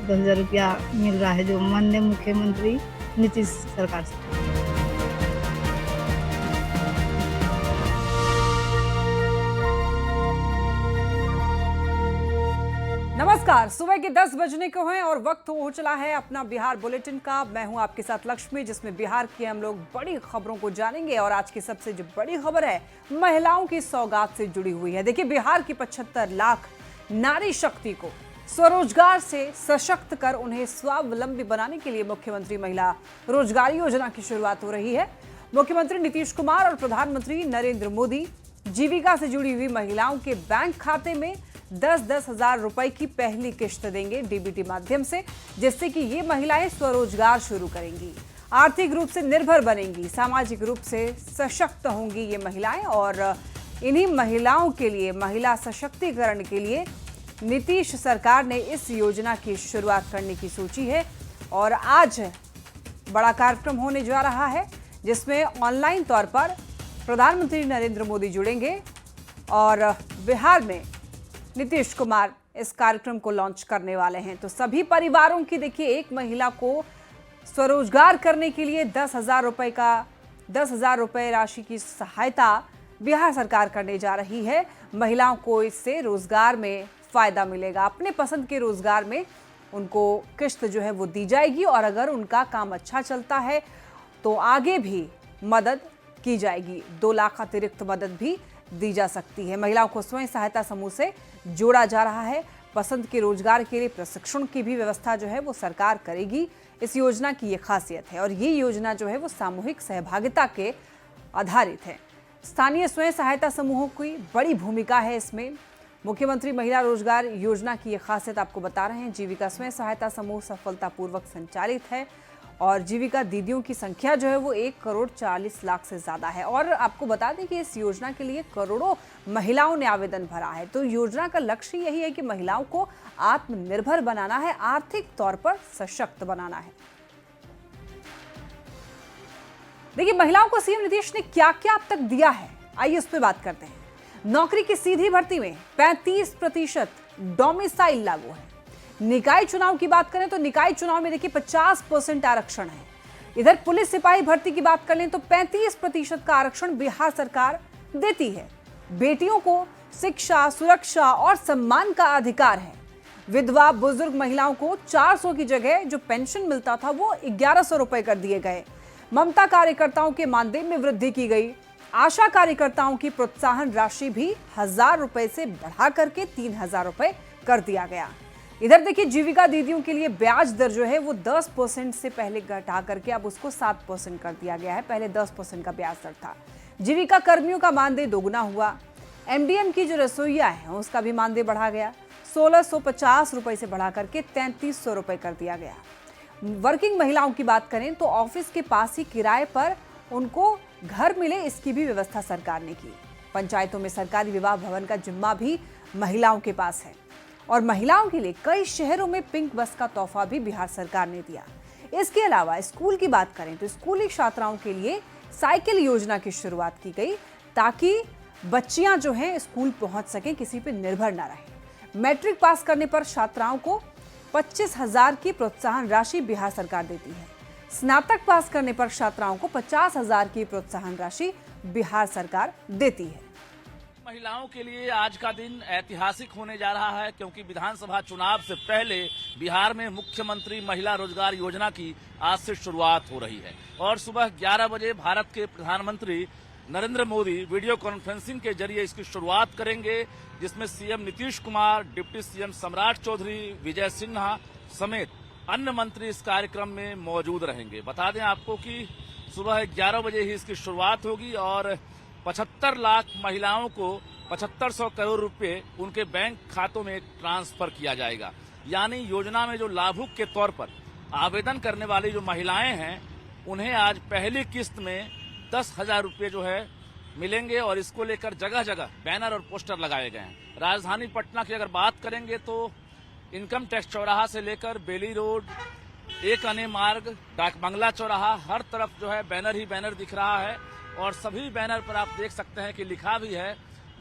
10,000 रुपया मिल रहा है जो माननीय मुख्यमंत्री नीतीश सरकार से। नमस्कार, सुबह के 10 बजने को हैं और वक्त हो चला है अपना बिहार बुलेटिन का। मैं हूं आपके साथ लक्ष्मी, जिसमें बिहार की हम लोग बड़ी खबरों को जानेंगे। और आज की सबसे जो बड़ी खबर है, महिलाओं की सौगात से जुड़ी हुई है। देखिए, बिहार की 75 लाख नारी शक्ति को स्वरोजगार से सशक्त कर उन्हें स्वावलंबी बनाने के लिए मुख्यमंत्री महिला रोजगार योजना की शुरुआत हो रही है। मुख्यमंत्री नीतीश कुमार और प्रधानमंत्री नरेंद्र मोदी जीविका से जुड़ी हुई महिलाओं के बैंक खाते में 10-10 हजार रुपए की पहली किश्त देंगे डीबीटी माध्यम से, जिससे कि ये महिलाएं स्वरोजगार शुरू करेंगी, आर्थिक रूप से निर्भर बनेंगी, सामाजिक रूप से सशक्त होंगी ये महिलाएं। और इन्हीं महिलाओं के लिए, महिला सशक्तिकरण के लिए नीतीश सरकार ने इस योजना की शुरुआत करने की सोची है। और आज बड़ा कार्यक्रम होने जा रहा है, जिसमें ऑनलाइन तौर पर प्रधानमंत्री नरेंद्र मोदी जुड़ेंगे और बिहार में नीतीश कुमार इस कार्यक्रम को लॉन्च करने वाले हैं। तो सभी परिवारों की, देखिए, एक महिला को स्वरोजगार करने के लिए 10,000 रुपए राशि की सहायता बिहार सरकार करने जा रही है। महिलाओं को इससे रोजगार में फायदा मिलेगा, अपने पसंद के रोजगार में उनको किश्त जो है वो दी जाएगी। और अगर उनका काम अच्छा चलता है तो आगे भी मदद की जाएगी, 2 लाख अतिरिक्त मदद भी दी जा सकती है। महिलाओं को स्वयं सहायता समूह से जोड़ा जा रहा है। पसंद के रोजगार के लिए प्रशिक्षण की भी व्यवस्था जो है वो सरकार करेगी। इस योजना की ये खासियत है। और ये योजना जो है वो सामूहिक सहभागिता के आधारित है। स्थानीय स्वयं सहायता समूहों की बड़ी भूमिका है इसमें। मुख्यमंत्री महिला रोजगार योजना की ये खासियत आपको बता रहे हैं। जीविका स्वयं सहायता समूह सफलतापूर्वक संचालित है और जीविका दीदियों की संख्या जो है वो 1,40,00,000 से ज्यादा है। और आपको बता दें कि इस योजना के लिए करोड़ों महिलाओं ने आवेदन भरा है। तो योजना का लक्ष्य यही है कि महिलाओं को आत्मनिर्भर बनाना है, आर्थिक तौर पर सशक्त बनाना है। देखिए, महिलाओं को सीएम नीतीश ने क्या क्या अब तक दिया है, आइए उस पर बात करते हैं। नौकरी की सीधी भर्ती में 35% डोमिसाइल लागू है। निकाय चुनाव की बात करें तो निकाय चुनाव में देखिए 50% आरक्षण है। इधर पुलिस सिपाही भर्ती की बात कर लें तो 35% का आरक्षण बिहार सरकार देती है। बेटियों को शिक्षा, सुरक्षा और सम्मान का अधिकार है। विधवा बुजुर्ग महिलाओं को 400 की जगह जो पेंशन मिलता था वो 1,100 रुपए कर दिए गए। ममता कार्यकर्ताओं के मानदेय में वृद्धि की गई। आशा कार्यकर्ताओं की प्रोत्साहन राशि भी 1,000 रुपए से बढ़ा करके 3,000 रुपए कर दिया गया। इधर देखिए, जीविका दीदियों के लिए ब्याज दर जो है वो 10% से पहले घटा करके अब उसको 7% कर दिया गया है। पहले 10% का ब्याज दर था। जीविका कर्मियों का मानदेय दोगुना हुआ। एमडीएम की जो रसोइया है उसका भी मानदेय बढ़ा गया, 1,650 रुपए से बढ़ा करके 3,300 रुपए कर दिया गया। वर्किंग महिलाओं की बात करें तो ऑफिस के पास ही किराए पर उनको घर मिले, इसकी भी व्यवस्था सरकार ने की। पंचायतों में सरकारी विवाह भवन का जिम्मा भी महिलाओं के पास है। और महिलाओं के लिए कई शहरों में पिंक बस का तोहफा भी बिहार सरकार ने दिया। इसके अलावा स्कूल की बात करें तो स्कूली छात्राओं के लिए साइकिल योजना की शुरुआत की गई, ताकि बच्चियां जो हैं स्कूल पहुंच सकें, किसी पर निर्भर ना रहें। मैट्रिक पास करने पर छात्राओं को 25,000 की प्रोत्साहन राशि बिहार सरकार देती है। स्नातक पास करने पर छात्राओं को 50,000 की प्रोत्साहन राशि बिहार सरकार देती है। महिलाओं के लिए आज का दिन ऐतिहासिक होने जा रहा है, क्योंकि विधानसभा चुनाव से पहले बिहार में मुख्यमंत्री महिला रोजगार योजना की आज से शुरुआत हो रही है। और सुबह 11 बजे भारत के प्रधानमंत्री नरेंद्र मोदी वीडियो कॉन्फ्रेंसिंग के जरिए इसकी शुरुआत करेंगे, जिसमें CM Nitish Kumar, deputy CM सम्राट चौधरी, विजय सिन्हा समेत अन्य मंत्री इस कार्यक्रम में मौजूद रहेंगे। बता दें आपको कि सुबह 11 बजे ही इसकी शुरुआत होगी और 75 लाख महिलाओं को 7500 करोड़ रुपए उनके बैंक खातों में ट्रांसफर किया जाएगा। यानी योजना में जो लाभुक के तौर पर आवेदन करने वाली जो महिलाएं हैं, उन्हें आज पहली किस्त में 10,000 रुपये जो है मिलेंगे। और इसको लेकर जगह जगह बैनर और पोस्टर लगाए गए हैं। राजधानी पटना की अगर बात करेंगे तो इनकम टैक्स चौराहा से लेकर बेली रोड, एक अने मार्ग, डाक बंगला चौराहा, हर तरफ जो है बैनर ही बैनर दिख रहा है। और सभी बैनर पर आप देख सकते हैं कि लिखा भी है,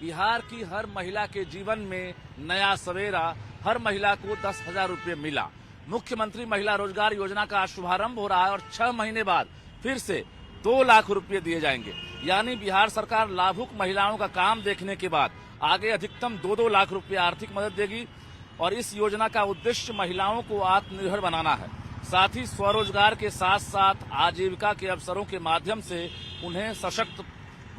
बिहार की हर महिला के जीवन में नया सवेरा, हर महिला को 10,000 रुपये मिला। मुख्यमंत्री महिला रोजगार योजना का आज शुभारंभ हो रहा है और 6 महीने बाद फिर से 2 लाख रुपए दिए जाएंगे। यानी बिहार सरकार लाभुक महिलाओं का काम देखने के बाद आगे अधिकतम 2-2 लाख रुपए आर्थिक मदद देगी और इस योजना का उद्देश्य महिलाओं को आत्मनिर्भर बनाना है। साथ ही स्वरोजगार के साथ साथ आजीविका के अवसरों के माध्यम से उन्हें सशक्त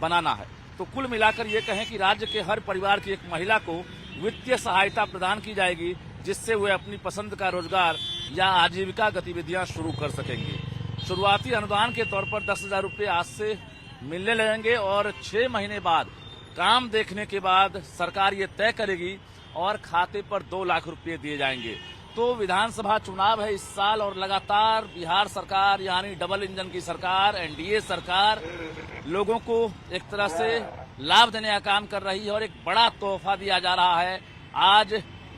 बनाना है। तो कुल मिलाकर ये कहें कि राज्य के हर परिवार की एक महिला को वित्तीय सहायता प्रदान की जाएगी, जिससे वे अपनी पसंद का रोजगार या आजीविका गतिविधियां शुरू कर सकेंगे। शुरुआती अनुदान के तौर पर 10,000 रुपये आज से मिलने लगेंगे और 6 महीने बाद काम देखने के बाद सरकार ये तय करेगी और खाते पर 2 लाख रुपये दिए जाएंगे। तो विधानसभा चुनाव है इस साल और लगातार बिहार सरकार यानी डबल इंजन की सरकार, एनडीए सरकार लोगों को एक तरह से लाभ देने का काम कर रही है और एक बड़ा तोहफा दिया जा रहा है। आज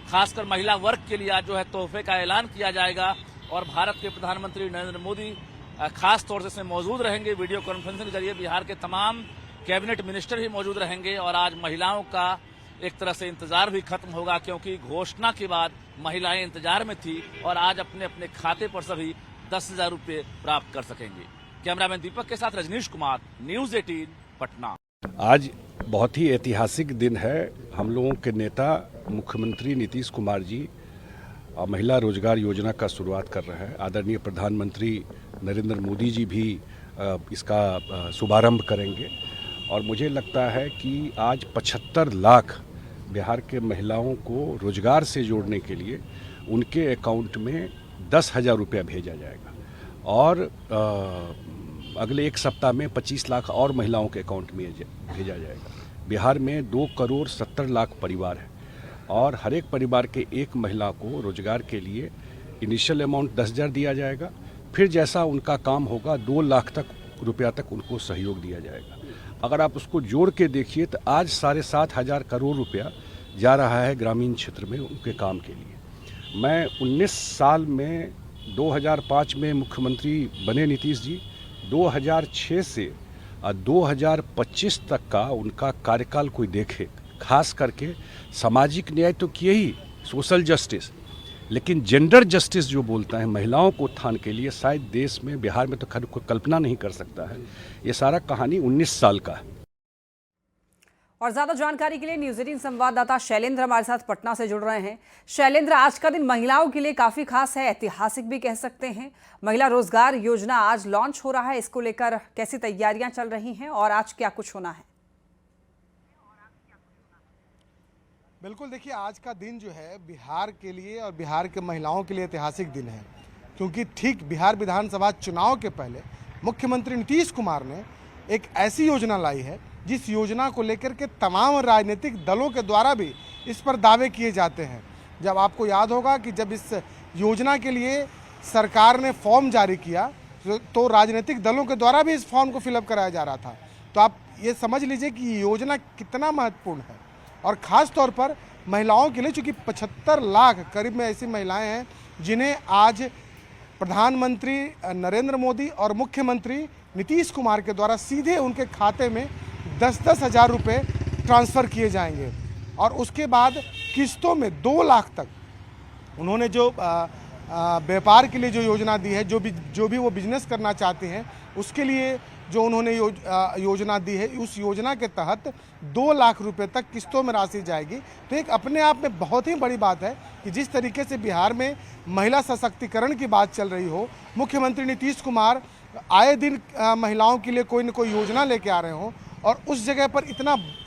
खासकर महिला वर्ग के लिए आज जो है तोहफे का ऐलान किया जाएगा और भारत के प्रधानमंत्री नरेंद्र मोदी खास तौर से इसमें मौजूद रहेंगे। वीडियो कॉन्फ्रेंसिंग के जरिए बिहार के तमाम कैबिनेट मिनिस्टर भी मौजूद रहेंगे और आज महिलाओं का एक तरह से इंतजार भी खत्म होगा, क्योंकि घोषणा के बाद महिलाएं इंतजार में थी और आज अपने अपने खाते पर सभी 10,000 रुपये प्राप्त कर सकेंगे। कैमरामैन दीपक के साथ रजनीश कुमार, न्यूज 18 पटना। आज बहुत ही ऐतिहासिक दिन है। हम लोगों के नेता मुख्यमंत्री नीतीश कुमार जी महिला रोजगार योजना का शुरुआत कर रहे हैं। आदरणीय प्रधानमंत्री नरेंद्र मोदी जी भी इसका शुभारंभ करेंगे और मुझे लगता है कि आज 75 लाख बिहार के महिलाओं को रोजगार से जोड़ने के लिए उनके अकाउंट में 10,000 रुपया भेजा जाएगा और अगले एक सप्ताह में 25 लाख और महिलाओं के अकाउंट में भेजा जाएगा। बिहार में 2 करोड़ 70 लाख परिवार है और हर एक परिवार के एक महिला को रोजगार के लिए इनिशियल अमाउंट 10,000 दिया जाएगा। फिर जैसा उनका काम होगा 2 लाख रुपया तक उनको सहयोग दिया जाएगा। अगर आप उसको जोड़ के देखिए तो आज 7,500 करोड़ रुपया जा रहा है ग्रामीण क्षेत्र में उनके काम के लिए। मैं 19 साल में 2005 में मुख्यमंत्री बने नीतीश जी, 2006 से 2025 तक का उनका कार्यकाल कोई देखे, खास करके सामाजिक न्याय तो किए ही, सोशल जस्टिस, लेकिन जेंडर जस्टिस जो बोलता है महिलाओं को उत्थान के लिए शायद देश में बिहार में तो खैर कोई कल्पना नहीं कर सकता है। ये सारा कहानी 19 साल का है। और ज्यादा जानकारी के लिए न्यूज 18 संवाददाता शैलेंद्र हमारे साथ पटना से जुड़ रहे हैं। शैलेंद्र, आज का दिन महिलाओं के लिए काफी खास है, ऐतिहासिक भी कह सकते हैं। महिला रोजगार योजना आज लॉन्च हो रहा है, इसको लेकर कैसी तैयारियां चल रही हैं और आज क्या कुछ होना है? बिल्कुल, देखिए आज का दिन जो है बिहार के लिए और बिहार के महिलाओं के लिए ऐतिहासिक दिन है, क्योंकि ठीक बिहार विधानसभा चुनाव के पहले मुख्यमंत्री नीतीश कुमार ने एक ऐसी योजना लाई है जिस योजना को लेकर के तमाम राजनीतिक दलों के द्वारा भी इस पर दावे किए जाते हैं। जब आपको याद होगा कि जब इस योजना के लिए सरकार ने फॉर्म जारी किया तो राजनीतिक दलों के द्वारा भी इस फॉर्म को फिलअप कराया जा रहा था। तो आप ये समझ लीजिए कि ये योजना कितना महत्वपूर्ण है और ख़ास तौर पर महिलाओं के लिए, चूँकि 75 लाख करीब में ऐसी महिलाएं हैं जिन्हें आज प्रधानमंत्री नरेंद्र मोदी और मुख्यमंत्री नीतीश कुमार के द्वारा सीधे उनके खाते में 10-10 हज़ार रुपये ट्रांसफ़र किए जाएंगे और उसके बाद किस्तों में 2 लाख तक उन्होंने जो व्यापार के लिए जो योजना दी है, जो भी वो बिजनेस करना चाहते हैं उसके लिए जो उन्होंने योजना दी है, उस योजना के तहत 2 लाख रुपए तक किस्तों में राशि जाएगी। तो एक अपने आप में बहुत ही बड़ी बात है कि जिस तरीके से बिहार में महिला सशक्तिकरण की बात चल रही हो, मुख्यमंत्री नीतीश कुमार आए दिन महिलाओं के लिए कोई न कोई योजना लेके आ रहे हों और उस जगह पर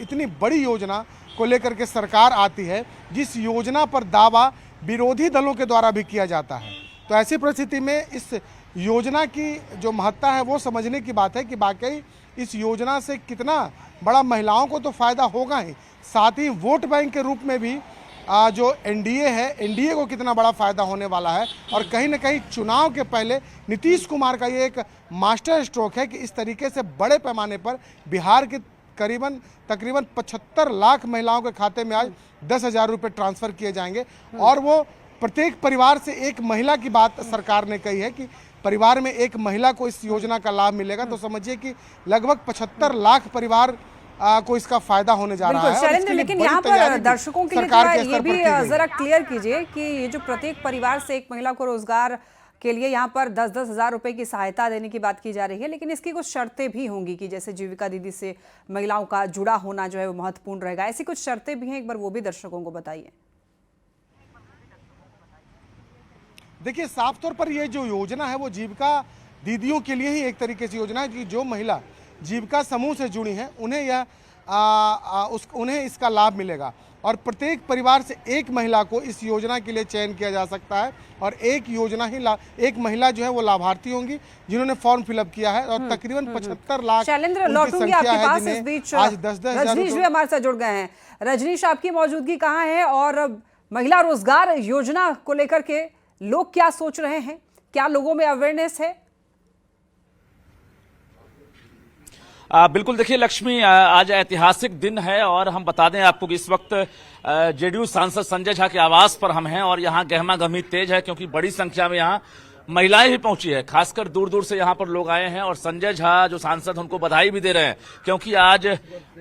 इतनी बड़ी योजना को लेकर के सरकार आती है जिस योजना पर दावा विरोधी दलों के द्वारा भी किया जाता है। तो ऐसी परिस्थिति में इस योजना की जो महत्ता है वो समझने की बात है कि वाकई इस योजना से कितना बड़ा महिलाओं को तो फ़ायदा होगा ही, साथ ही वोट बैंक के रूप में भी जो एनडीए है, एनडीए को कितना बड़ा फ़ायदा होने वाला है। और कहीं ना कहीं चुनाव के पहले नीतीश कुमार का ये एक मास्टर स्ट्रोक है कि इस तरीके से बड़े पैमाने पर बिहार के तकरीबन 75 लाख महिलाओं के खाते में आज 10,000 रुपये ट्रांसफ़र किए जाएंगे और वो प्रत्येक परिवार से एक महिला की बात सरकार ने कही है कि परिवार में एक महिला को इस योजना का लाभ मिलेगा। तो समझिए कि लगभग 75 लाख परिवार को इसका फायदा होने जा रहा बिल्कुल है। और शैलेंद्र, इसके लिए लेकिन बड़ी यहाँ तैयारी पर भी दर्शकों के लिए सरकार थोड़ा के ये स्तर पर भी की गई। जरा क्लियर कीजिए कि ये जो प्रत्येक परिवार से एक महिला को रोजगार के लिए यहाँ पर 10-10 हजार रुपए की सहायता देने की बात की जा रही है, लेकिन इसकी कुछ शर्तें भी होंगी कि जैसे जीविका दीदी से महिलाओं का जुड़ा होना जो है वो महत्वपूर्ण रहेगा। ऐसी कुछ शर्तें भी हैं, एक बार वो भी दर्शकों को बताइए। देखिए, साफ तौर पर ये जो योजना है वो जीविका दीदियों के लिए ही एक तरीके से योजना है कि जो महिला जीविका समूह से जुड़ी हैं उन्हें उन्हें इसका लाभ मिलेगा। और प्रत्येक परिवार से एक महिला को इस योजना के लिए चयन किया जा सकता है और एक महिला जो है वो लाभार्थी होंगी जिन्होंने फॉर्म फिलअप किया है। और तकरीबन 75 लाख शैलेंद्र, लौटूंगी आपके पास। इस बीच आज 10-10 हजार रजनीश भी हमारे साथ जुड़ गए हैं। रजनीश, आपकी मौजूदगी कहाँ है और महिला रोजगार योजना को लेकर के लोग क्या सोच रहे हैं, क्या लोगों में अवेयरनेस है? बिल्कुल, देखिए लक्ष्मी, आज ऐतिहासिक दिन है और हम बता दें आपको कि इस वक्त जेडीयू सांसद संजय झा के आवास पर हम हैं और यहाँ गहमा गहमी तेज है क्योंकि बड़ी संख्या में यहाँ महिलाएं भी पहुंची है। खासकर दूर दूर से यहाँ पर लोग आए हैं और संजय झा जो सांसद उनको बधाई भी दे रहे हैं क्योंकि आज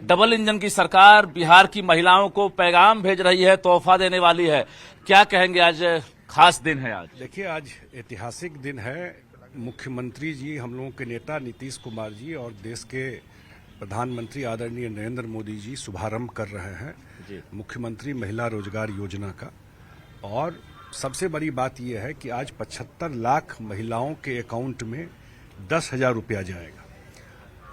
डबल इंजन की सरकार बिहार की महिलाओं को पैगाम भेज रही है, तोहफा देने वाली है। क्या कहेंगे, आज खास दिन है? आज देखिए, आज ऐतिहासिक दिन है। मुख्यमंत्री जी, हम लोगों के नेता नीतीश कुमार जी और देश के प्रधानमंत्री आदरणीय नरेंद्र मोदी जी शुभारंभ कर रहे हैं मुख्यमंत्री महिला रोजगार योजना का। और सबसे बड़ी बात यह है कि आज 75 लाख महिलाओं के अकाउंट में 10,000 रुपया जाएगा।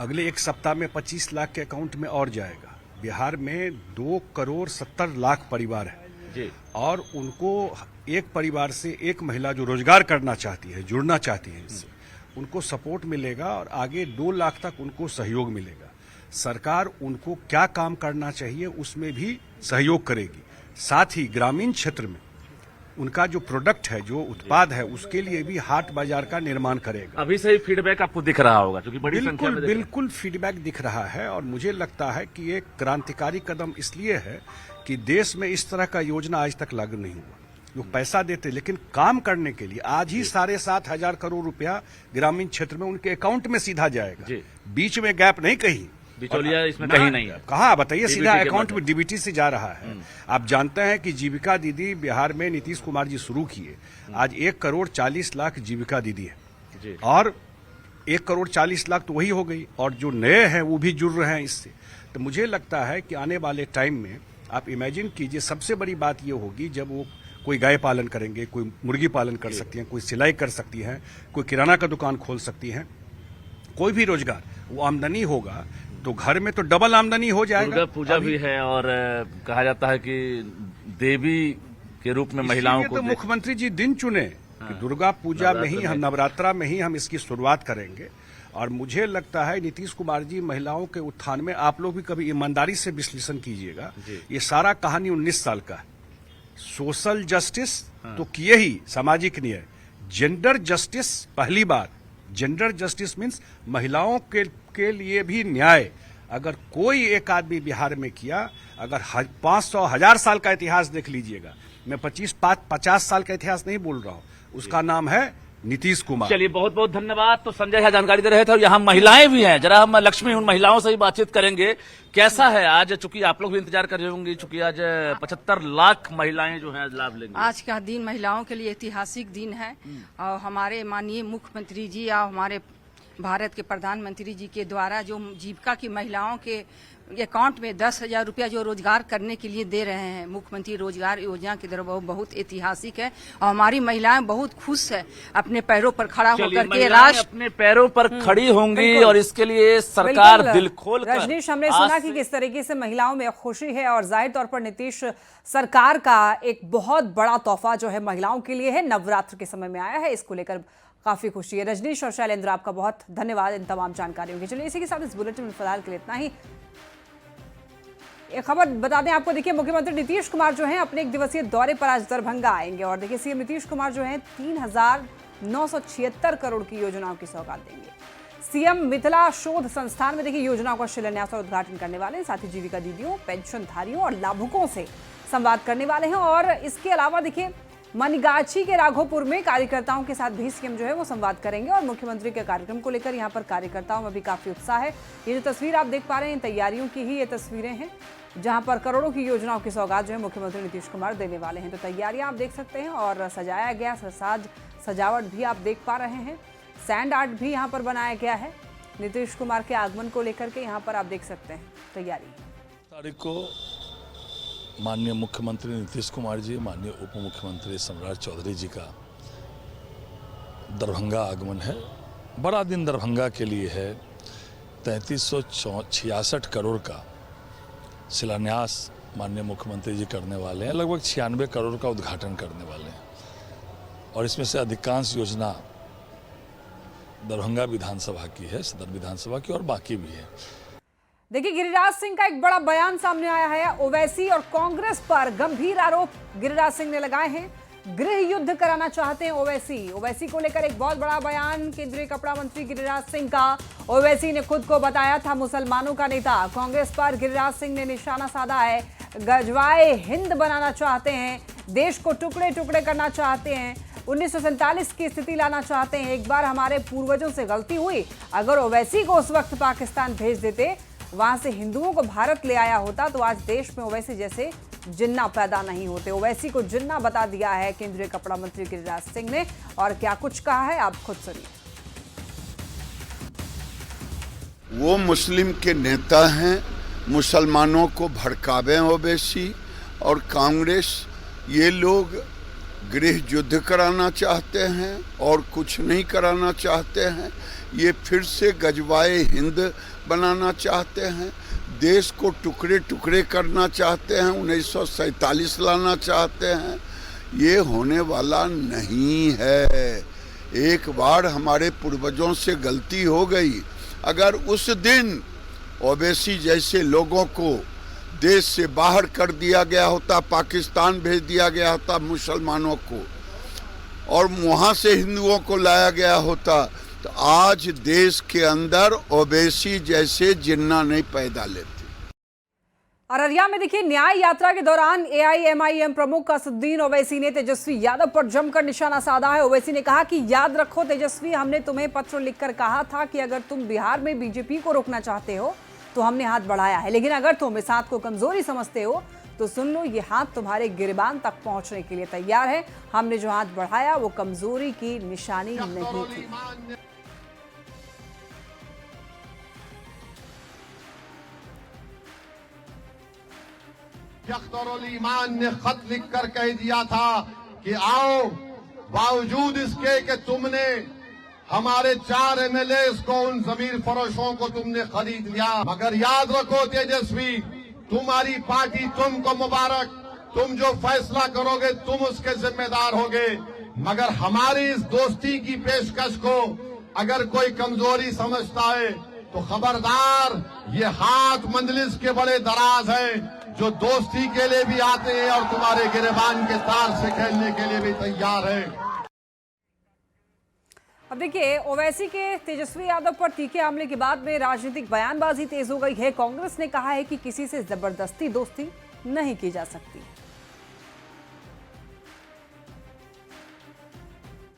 अगले एक सप्ताह में 25 लाख के अकाउंट में और जाएगा। बिहार में 2,70,00,000 परिवार है और उनको एक परिवार से एक महिला जो रोजगार करना चाहती है, जुड़ना चाहती है, इससे उनको सपोर्ट मिलेगा और आगे 2 लाख तक उनको सहयोग मिलेगा। सरकार उनको क्या काम करना चाहिए उसमें भी सहयोग करेगी। साथ ही ग्रामीण क्षेत्र में उनका जो प्रोडक्ट है, जो उत्पाद है, उसके लिए भी हाट बाजार का निर्माण करेगा। अभी से ही फीडबैक आपको दिख रहा होगा क्योंकि बड़ी संख्या में बिल्कुल फीडबैक दिख रहा है और मुझे लगता है कि ये क्रांतिकारी कदम इसलिए है कि देश में इस तरह का योजना आज तक लागू नहीं हुआ। लोग पैसा देते लेकिन काम करने के लिए आज ही 7,500 करोड़ रुपया ग्रामीण क्षेत्र में उनके अकाउंट में सीधा जाएगा। बीच में गैप नहीं, कहीं बिचौलिया इसमें कहीं नहीं है। कहाँ बताइए, सीधा अकाउंट में डीबीटी से जा रहा है। आप जानते हैं कि जीविका दीदी बिहार में नीतीश कुमार जी शुरू किए। आज 1,40,00,000 जीविका दीदी है और 1,40,00,000 तो वही हो गई और जो नए हैं वो भी जुड़ रहे हैं इससे। तो मुझे लगता है कि आने वाले टाइम में आप इमेजिन कीजिए, सबसे बड़ी बात ये होगी जब वो कोई गाय पालन करेंगे, कोई मुर्गी पालन कर सकती हैं, कोई सिलाई कर सकती हैं, कोई किराना का दुकान खोल सकती हैं, कोई भी रोजगार, वो आमदनी होगा तो घर में तो डबल आमदनी हो जाएगा। दुर्गा पूजा भी है और कहा जाता है कि देवी के रूप में महिलाओं को तो मुख्यमंत्री जी दिन चुने कि दुर्गा पूजा में ही, हम नवरात्रा में ही हम इसकी शुरुआत करेंगे। और मुझे लगता है नीतीश कुमार जी महिलाओं के उत्थान में, आप लोग भी कभी ईमानदारी से विश्लेषण कीजिएगा, ये सारा कहानी 19 साल का है। सोशल जस्टिस तो किए ही, सामाजिक न्याय, जेंडर जस्टिस पहली बार। जेंडर जस्टिस मीन्स महिलाओं के लिए भी न्याय। अगर कोई एक आदमी बिहार में किया, अगर 500,000 साल का इतिहास देख लीजिएगा, मैं 50 साल का इतिहास नहीं बोल रहा हूं, उसका नाम है नीतीश कुमार। चलिए, बहुत बहुत धन्यवाद। तो संजय झा जानकारी दे रहे थे और यहाँ महिलाएं भी हैं। जरा हम लक्ष्मी उन महिलाओं से ही बातचीत करेंगे। कैसा है आज, चूंकि आप लोग भी इंतजार कर रहे होंगे, चूंकि आज 75 लाख महिलाएं जो हैं लाभ लेंगी। आज का दिन महिलाओं के लिए ऐतिहासिक दिन है और हमारे माननीय मुख्यमंत्री जी और हमारे भारत के प्रधानमंत्री जी के द्वारा जो जीविका की महिलाओं के अकाउंट में 10,000 रुपया जो रोजगार करने के लिए दे रहे हैं मुख्यमंत्री रोजगार योजना की तरफ, वो बहुत ऐतिहासिक है और हमारी महिलाएं बहुत खुश है अपने पैरों पर खड़ा होकर के। राष्ट्र अपने पैरों पर खड़ी होंगी और इसके लिए सरकार दिल खोल कर। रजनीश, हमने सुना कि किस तरीके से महिलाओं में खुशी है और जाहिर तौर पर नीतीश सरकार का एक बहुत बड़ा तोहफा जो है महिलाओं के लिए है, नवरात्र के समय में आया है, इसको लेकर काफी खुशी है। रजनीश और शैलेंद्र, आपका बहुत धन्यवाद इन तमाम जानकारियों के। चलिए, इसी के साथ इस बुलेटिन में फिलहाल के लिए इतना ही। एक खबर बता दें आपको, देखिए मुख्यमंत्री नीतीश कुमार जो हैं अपने 1 दिवसीय दौरे पर आज दरभंगा आएंगे और देखिए सीएम नीतीश कुमार जो हैं 3,976 करोड़ की योजनाओं की सौगात देंगे। सीएम मिथिला शोध संस्थान में देखिए योजनाओं का शिलान्यास और उद्घाटन करने वाले हैं। साथ ही जीविका दीदियों, पेंशनधारियों और लाभुकों से संवाद करने वाले हैं और इसके अलावा देखिए मनिगाछी के राघोपुर में कार्यकर्ताओं के साथ भी सीएम जो है वो संवाद करेंगे और मुख्यमंत्री के कार्यक्रम को लेकर यहाँ पर कार्यकर्ताओं में भी काफी उत्साह है। ये जो तस्वीर आप देख पा रहे हैं तैयारियों की ही ये तस्वीरें हैं, जहां पर करोड़ों की योजनाओं की सौगात जो है मुख्यमंत्री नीतीश कुमार देने वाले हैं। तो तैयारियां आप देख सकते हैं और सजाया गया सजावट भी आप देख पा रहे हैं। सैंड आर्ट भी यहाँ पर बनाया गया है नीतीश कुमार के आगमन को लेकर के। यहाँ पर आप देख सकते हैं तैयारी। तारीख को माननीय मुख्यमंत्री नीतीश कुमार जी, माननीय उप मुख्यमंत्री सम्राट चौधरी जी का दरभंगा आगमन है। बड़ा दिन दरभंगा के लिए है। 3366 करोड़ का शिलान्यास माननीय मुख्यमंत्री जी करने वाले हैं। लगभग 96 करोड़ का उद्घाटन करने वाले हैं और इसमें से अधिकांश योजना दरभंगा विधानसभा की है, सदर विधानसभा की, और बाकी भी है। देखिए, गिरिराज सिंह का एक बड़ा बयान सामने आया है। ओवैसी और कांग्रेस पर गंभीर आरोप गिरिराज सिंह ने लगाए हैं। गृह युद्ध कराना चाहते हैं ओवैसी को लेकर एक बहुत बड़ा बयान केंद्रीय कपड़ा मंत्री गिरिराज सिंह का। ओवैसी ने खुद को बताया था मुसलमानों का नेता। कांग्रेस पर गिरिराज सिंह ने निशाना साधा है। गजवाए हिंद बनाना चाहते हैं, देश को टुकड़े टुकड़े करना चाहते हैं, 1947 की स्थिति लाना चाहते हैं। एक बार हमारे पूर्वजों से गलती हुई, अगर ओवैसी को उस वक्त पाकिस्तान भेज देते, वहां से हिंदुओं को भारत ले आया होता, तो आज देश में ओवैसी जैसे जिन्ना पैदा नहीं होते। ओवैसी को जिन्ना बता दिया है केंद्रीय कपड़ा मंत्री गिरिराज सिंह ने, और क्या कुछ कहा है आप खुद सुनिए। वो मुस्लिम के नेता हैं, मुसलमानों को भड़कावे ओवैसी और कांग्रेस। ये लोग गृह युद्ध कराना चाहते हैं और कुछ नहीं कराना चाहते हैं। ये फिर से गजवाए हिंद बनाना चाहते हैं, देश को टुकड़े टुकड़े करना चाहते हैं, 1947 लाना चाहते हैं। ये होने वाला नहीं है। एक बार हमारे पूर्वजों से गलती हो गई। अगर उस दिन ओवैसी जैसे लोगों को देश से बाहर कर दिया गया होता, पाकिस्तान भेज दिया गया होता मुसलमानों को, और वहाँ से हिंदुओं को लाया गया होता, तो आज देश के अंदर ओवैसी जैसे जिन्ना नहीं पैदा लेते। अररिया में देखिए, न्याय यात्रा के दौरान एआईएमआईएम प्रमुख असदुद्दीन ओवैसी ने तेजस्वी यादव पर जमकर निशाना साधा है। ओवैसी ने कहा कि याद रखो तेजस्वी, हमने तुम्हें पत्र लिखकर कहा था कि अगर तुम बिहार में बीजेपी को रोकना चाहते हो तो हमने हाथ बढ़ाया है, लेकिन अगर तुम इस हाथ को कमजोरी समझते हो तो सुन लो, ये हाथ तुम्हारे गिरबान तक पहुंचने के लिए तैयार है। हमने जो हाथ बढ़ाया वो कमजोरी की निशानी नहीं थी। अख्तरुल ईमान ने खत लिखकर कह दिया था कि आओ, बावजूद इसके कि तुमने हमारे 4 एमएलए को, उन जमीर फरोशों को तुमने खरीद लिया, मगर याद रखो तेजस्वी, तुम्हारी पार्टी तुमको मुबारक, तुम जो फैसला करोगे तुम उसके जिम्मेदार होगे। मगर हमारी इस दोस्ती की पेशकश को अगर कोई कमजोरी समझता है तो खबरदार, ये हाथ मंजलिस के बड़े दराज हैं, जो दोस्ती के लिए भी आते हैं और तुम्हारे गिरबान के तार से खेलने के लिए भी तैयार है। अब देखिए, ओवैसी के तेजस्वी यादव पर तीखे हमले के बाद में राजनीतिक बयानबाजी तेज हो गई है। कांग्रेस ने कहा है कि किसी से जबरदस्ती दोस्ती नहीं की जा सकती।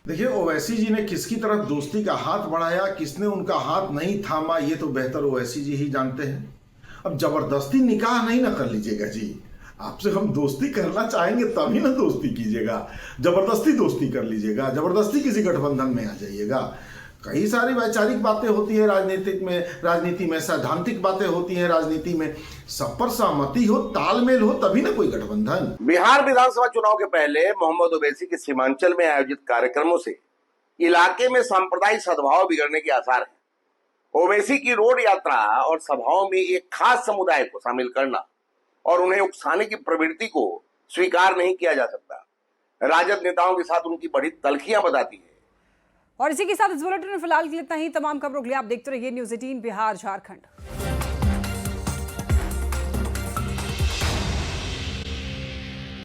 देखिए, ओवैसी जी ने किसकी तरफ दोस्ती का हाथ बढ़ाया, किसने उनका हाथ नहीं थामा, ये तो बेहतर ओवैसी जी ही जानते हैं। अब जबरदस्ती निकाह नहीं ना कर लीजिएगा जी। आपसे हम दोस्ती करना चाहेंगे तभी ना दोस्ती कीजिएगा। जबरदस्ती दोस्ती कर लीजिएगा, जबरदस्ती किसी गठबंधन में आ जाइएगा। कई सारी वैचारिक बातें होती है राजनीति में सैद्धांतिक बातें होती हैं राजनीति में। सब पर सहमति हो, तालमेल हो, तभी ना कोई गठबंधन। बिहार विधानसभा चुनाव के पहले मोहम्मद ओवैसी के सीमांचल में आयोजित कार्यक्रमों से इलाके में सांप्रदायिक सद्भाव बिगड़ने के आसार है। ओवैसी की रोड यात्रा और सभाओं में एक खास समुदाय को शामिल करना और उन्हें उकसाने की प्रवृत्ति को स्वीकार नहीं किया जा सकता। राजद नेताओं के साथ उनकी बड़ी तलखियां बताती है। और इसी के साथ इस बुलेटिन में फिलहाल के लिए इतना ही। तमाम खबरों के लिए आप देखते रहिए न्यूज़ 18 बिहार झारखंड।